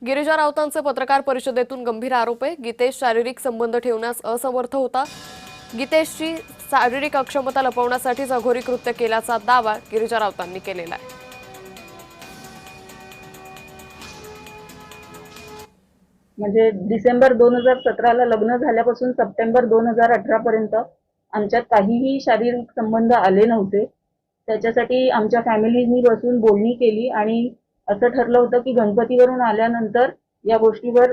गिरिजा राऊतांचे पत्रकार परिषदेतून गंभीर आरोप आहे। गीतेश शारीरिक संबंध ठेवण्यास असमर्थ होता। गीतेशची शारीरिक अक्षमता लपवण्यासाठीच अघोरी कृत्य केल्याचा दावा गिरिजा राऊतांनी केलेला आहे। म्हणजे डिसेंबर 2017 ला लग्न झाल्यापासून सप्टेंबर 2018 पर्यंत आमच्यात काहीही शारीरिक संबंध आले नव्हते। त्याच्यासाठी आमच्या फॅमिलीनी बसून बोलणी केली आणि असं ठरलं होतं की गणपतीवरून आल्यानंतर या गोष्टीवर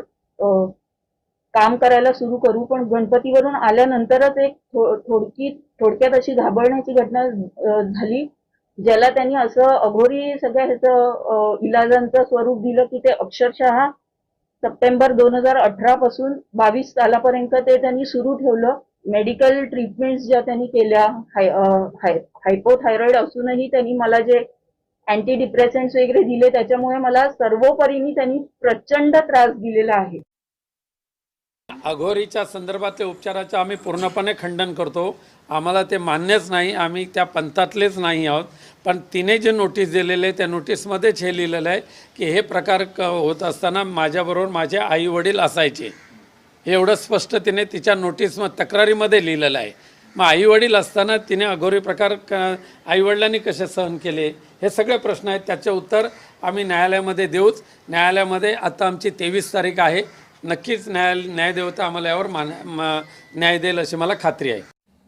काम करायला सुरू करू। पण गणपतीवरून आल्यानंतरच एक थोडक्यात अशी घाबरण्याची घटना झाली, ज्याला त्यांनी असं अघोरी सगळ्या ह्याचं इलाजांचं स्वरूप दिलं की ते अक्षरशः सप्टेंबर 2018 पासून 22 सालापर्यंत ते त्यांनी सुरू ठेवलं। मेडिकल ट्रीटमेंट्स ज्या त्यांनी केल्या, हायपोथायरॉइड असूनही त्यांनी मला जे अँटी डिप्रेसंट्स वगैरे दिले, त्याच्यामुळे मला सर्वोपरीने त्यांनी प्रचंड त्रास दिलेला आहे। अघोरीच्या संदर्भातल्या उपचाराचं आम्ही पूर्णपणे खंडन करतो। आम्हाला ते मान्यच नाही, आम्ही त्या पंथातलेच नाही आहोत। पण तिने जे नोटीस दिलेले त्या नोटीसमध्येच हे लिहिलेलं आहे की हे प्रकार होत असताना माझ्याबरोबर माझे आई वडील असायचे, हे एवढं स्पष्ट तिने तिच्या तक्रारीमध्ये लिहिलेलं आहे। मग आई वडील असताना तिने अघोरी प्रकार आईवडिलांनी कसे सहन केले, हे सगळे प्रश्न आहेत। त्याचे उत्तर आम्ही न्यायालयामध्ये देऊच। न्यायालयामध्ये आता आमची 23 तारीख आहे। नक्कीच न्यायदेवता आम्हाला यावर न्याय देईल अशी मला खात्री आहे।